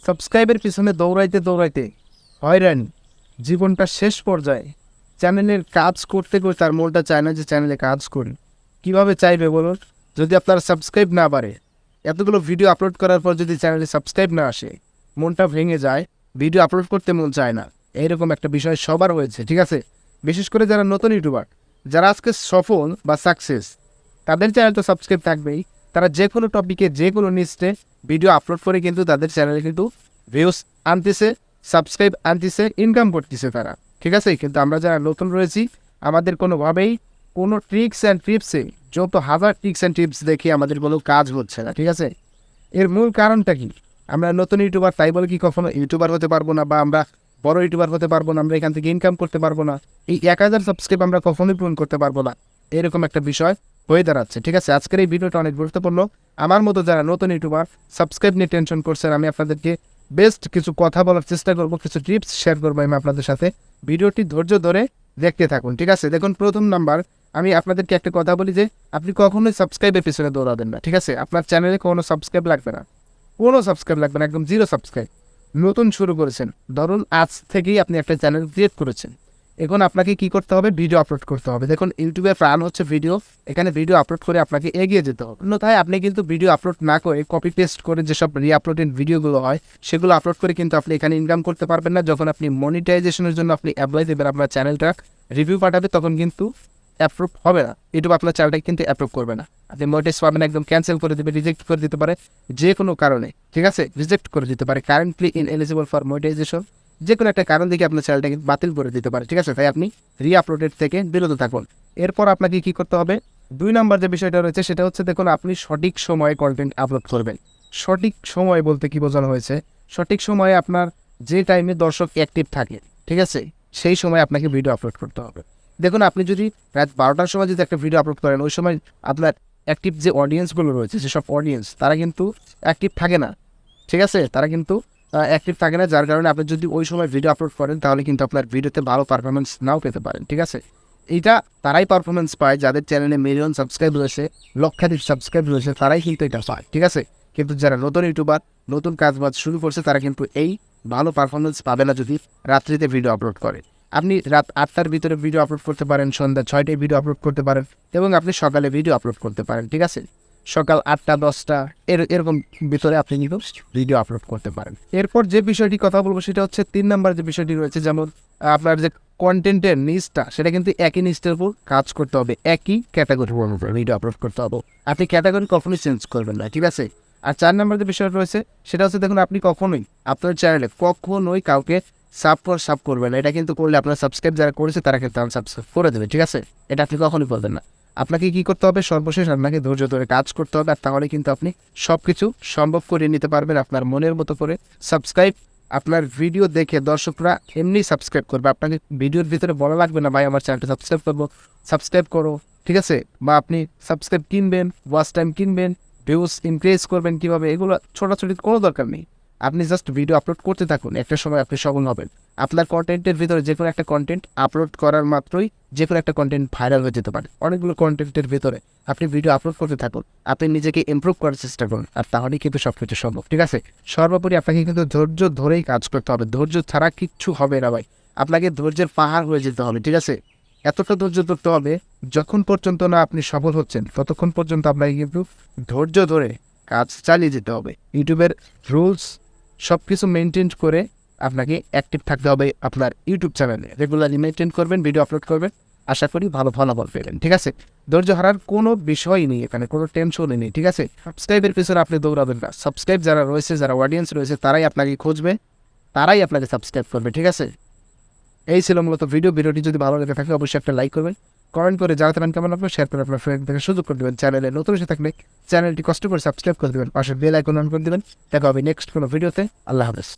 সাবস্ক্রাইবের পিছনে দৌড়াইতে দৌড়াইতে হয়রান, জীবনটা শেষ পর্যায়ে চ্যানেলের কাজ করতে করতে তার মনটা চায় না যে চ্যানেলে কাজ করি। কীভাবে চাইবে বলুন? যদি আপনার সাবস্ক্রাইব না বাড়ে, এতগুলো ভিডিও আপলোড করার পর যদি চ্যানেলে সাবস্ক্রাইব না আসে, মনটা ভেঙে যায়, ভিডিও আপলোড করতে মন চায় না। এইরকম একটা বিষয় সবার হয়েছে, ঠিক আছে? বিশেষ করে যারা নতুন ইউটিউবার, যারা আজকে সফল বা সাকসেস, তাদের চ্যানেল তো সাবস্ক্রাইব থাকবেই। তারা যে কোনো টপিকে যে কোনো নিস্টে ভিডিও আপলোড করে কিন্তু তাদের চ্যানেলে কিন্তু ভিউস আনতেছে, সাবস্ক্রাইব আনতেছে, ইনকাম করতেছে তারা, ঠিক আছে? কিন্তু আমরা যারা নতুন রয়েছি, আমাদের কোনোভাবেই কোনো ট্রিক্স অ্যান্ড টিপসে যত হাজার ট্রিক্স অ্যান্ড টিপস দেখি আমাদের কোনো কাজ হচ্ছে না, ঠিক আছে? এর মূল কারণটা কি? আমরা নতুন ইউটিউবার, তাই বলে কি কখনো ইউটিউবার হতে পারবো না বা আমরা বড় ইউটিউবার হতে পারবো না, আমরা এখান থেকে ইনকাম করতে পারবো না, এই 1000 সাবস্ক্রাইব আমরা কখনোই পূরণ করতে পারবো না, এরকম একটা বিষয় হয়ে দাঁড়াচ্ছে, ঠিক আছে? আজকের এই ভিডিওটা অনেক গুরুত্বপূর্ণ। আমার মতো যারা নতুন ইউটিউবার সাবস্ক্রাইব নিয়ে টেনশন করছেন, আমি আপনাদেরকে বেস্ট কিছু কথা বলার চেষ্টা করবো, কিছু টিপস শেয়ার করবো আমি আপনাদের সাথে। ভিডিওটি ধৈর্য ধরে দেখতে থাকুন, ঠিক আছে? দেখুন, প্রথম নাম্বার, আমি আপনাদেরকে একটা কথা বলি যে আপনি কখনোই সাবস্ক্রাইবের পিছনে দৌড়াবেন না, ঠিক আছে? আপনার চ্যানেলে কোনো সাবস্ক্রাইব লাগবে না, একদম 0 সাবস্ক্রাইব। নতুন শুরু করেছেন, ধরুন আজ থেকেই আপনি একটা চ্যানেল ক্রিয়েট করেছেন, এখন আপনাকে কি করতে হবে? ভিডিও আপলোড করতে হবে। দেখুন, ইউটিউবের প্রাণ হচ্ছে ভিডিও, এখানে ভিডিও আপলোড করে আপনাকে এগিয়ে যেতে হবে। অন্যথায় আপনি কিন্তু ভিডিও আপলোড না করে কপি পেস্ট করে যেসব রিআপলোডেড ভিডিওগুলো হয় সেগুলো আপলোড করে কিন্তু আপনি এখানে ইনকাম করতে পারবেন না। যখন আপনি মনিটাইজেশনের জন্য আপনি অ্যাপ্লাই দেবেন, আপনার চ্যানেলটা রিভিউ পাঠাবে, তখন কিন্তু অ্যাপ্রুভ হবে না, ইউটিউব আপনার চ্যানেলটাকে কিন্তু অ্যাপ্রুভ করবে না। আপনি মনিটাইজ পাবেন, একদম ক্যান্সেল করে দেবে, রিজেক্ট করে দিতে পারে যে কোনো কারণে, ঠিক আছে? রিজেক্ট করে দিতে পারে, কারেন্টলি ইনএলিজিবল ফর মনিটাইজেশন, যে কোনো একটা কারণ থেকে আপনার চ্যানেলটাকে বাতিল করে দিতে পারে, ঠিক আছে? তাই আপনি রিআপলোডেড থেকে বিরত থাকুন। এরপর আপনাকে কি করতে হবে? 2 নম্বর যে বিষয়টা রয়েছে সেটা হচ্ছে, দেখুন, আপনি সঠিক সময়ে কন্টেন্ট আপলোড করবেন। সঠিক সময় বলতে কি বোঝানো হয়েছে? সঠিক সময়ে আপনার যে টাইমে দর্শক অ্যাক্টিভ থাকে, ঠিক আছে, সেই সময় আপনাকে ভিডিও আপলোড করতে হবে। দেখুন, আপনি যদি রাত 12টার সময় যদি একটা ভিডিও আপলোড করেন, ওই সময় আপনার অ্যাক্টিভ যে অডিয়েন্সগুলো রয়েছে, যেসব অডিয়েন্স, তারা কিন্তু অ্যাক্টিভ থাকে না, ঠিক আছে? তারা কিন্তু অ্যাক্টিভ থাকে না, যার কারণে আপনি যদি ওই সময় ভিডিও আপলোড করেন তাহলে কিন্তু আপনার ভিডিওতে ভালো পারফরমেন্স নাও পেতে পারেন, ঠিক আছে? এইটা তারাই পারফরমেন্স পায় যাদের চ্যানেলে মিলিয়ন সাবস্ক্রাইব রয়েছে, লক্ষাধিক সাবস্ক্রাইব রয়েছে, তারাই কিন্তু এটা পায়, ঠিক আছে? কিন্তু যারা নতুন ইউটিউবার, নতুন কাজবাজ শুরু করছে, তারা কিন্তু এই ভালো পারফরমেন্স পাবে না যদি রাত্রিতে ভিডিও আপলোড করে। আপনি রাত 8টার ভিতরে ভিডিও আপলোড করতে পারেন, সন্ধ্যা 6টায় ভিডিও আপলোড করতে পারেন, এবং আপনি সকালে ভিডিও আপলোড করতে পারেন, ঠিক আছে? সকাল 8টা 10টা এরকম ভিতরে আপনি কিন্তু ভিডিও আপলোড করতে পারেন। এরপর যে বিষয়টি কথা বলবো সেটা হচ্ছে 3 নম্বর যে বিষয়টি রয়েছে, যেমন আপনার যে কন্টেন্টের নিচটা, সেটা কিন্তু একই নিচটার উপর কাজ করতে হবে, একই ক্যাটাগরির উপর ভিডিও আপলোড করতে হবে। আপনি ক্যাটাগরি কখনোই চেঞ্জ করবেন না, ঠিক আছে? আর 4 নম্বর যে বিষয়টা রয়েছে সেটা হচ্ছে, দেখুন, আপনি কখনোই আপনার চ্যানেলে কখনোই কাউকে সাব করবেন না। এটা কিন্তু করলে আপনার সাবস্ক্রাইব যারা করেছে তারা কিন্তু আনসাবস্ক্রাইব করে দেবে, ঠিক আছে? এটা আপনি কখনোই বলবেন না। আপনাকে কি করতে হবে? সর্বশেষ আপনাকে ধৈর্য ধরে কাজ করতে হবে, আর তাহলে কিন্তু আপনি সব কিছু সম্ভব করে নিতে পারবেন আপনার মনের মতো করে। সাবস্ক্রাইব, আপনার ভিডিও দেখে দর্শকরা এমনি সাবস্ক্রাইব করবে, আপনাকে ভিডিওর ভিতরে বলা লাগবে না, ভাই আমার চ্যানেলটা সাবস্ক্রাইব করো, ঠিক আছে? বা আপনি সাবস্ক্রাইব কিনবেন, ওয়াচ টাইম কিনবেন, ভিউজ ইনক্রিজ করবেন কীভাবে, এগুলো ছোটাছুটি কোনো দরকার নেই। আপনি জাস্ট ভিডিও আপলোড করতে থাকুন, একটা সময় আপনি সফল হবেন। আপনার কন্টেন্টের ভিতরে যে কোনো একটা কন্টেন্ট আপলোড করার মাত্রই যে কোনো একটা কন্টেন্ট ভাইরাল হয়ে যেতে পারে। অনেকগুলো কন্টেন্টের ভিতরে আপনি ভিডিও আপলোড করতে থাকুন, আপনি নিজেকে ইমপ্রুভ করার চেষ্টা করুন, আর তাহলেই কিন্তু সব কিছু সম্ভব, ঠিক আছে? সর্বোপরি আপনাকে কিন্তু ধৈর্য ধরেই কাজ করতে হবে, ধৈর্য ছাড়া কিচ্ছু হবে না ভাই। আপনাকে ধৈর্যের পাহাড় হয়ে যেতে হবে, ঠিক আছে? এতটা ধৈর্য ধরতে হবে, যখন পর্যন্ত না আপনি সফল হচ্ছেন ততক্ষণ পর্যন্ত আপনাকে কিন্তু ধৈর্য ধরে কাজ চালিয়ে যেতে হবে। ইউটিউবের রুলস সব কিছু মেনটেন করে আপনাকে অ্যাক্টিভ থাকতে হবে আপনার ইউটিউব চ্যানেলে, রেগুলারলি মেনটেন করবেন, ভিডিও আপলোড করবেন, আশা করি ভালো ফলাফল পেলেন, ঠিক আছে? ধৈর্য হারার কোনো বিষয়ই নেই এখানে, কোনো টেনশনই নেই, ঠিক আছে? সাবস্ক্রাইবের পিছনে আপনি দৌড়াবেন না। সাবস্ক্রাইব যারা রয়েছে, যারা অডিয়েন্স রয়েছে, তারাই আপনাকে খুঁজবে, তারাই আপনাকে সাবস্ক্রাইব করবে, ঠিক আছে? এই ছিল মূলত ভিডিওটি যদি ভালো লেগে থাকে অবশ্যই একটা লাইক করবেন, কমেন্ট করে জানাতে পারেন কেমন লাগবে, শেয়ার করে আপনার ফ্রেন্ডদেরকে সুযোগ করে দেবেন। চ্যানেলে নতুন এসে থাকলে চ্যানেলটি কষ্ট করে সাবস্ক্রাইব করে দেবেন, পাশে বেল আইকন অন করে দেবেন। দেখা হবে নেক্সট কোনো ভিডিওতে। আল্লাহ হাফেজ।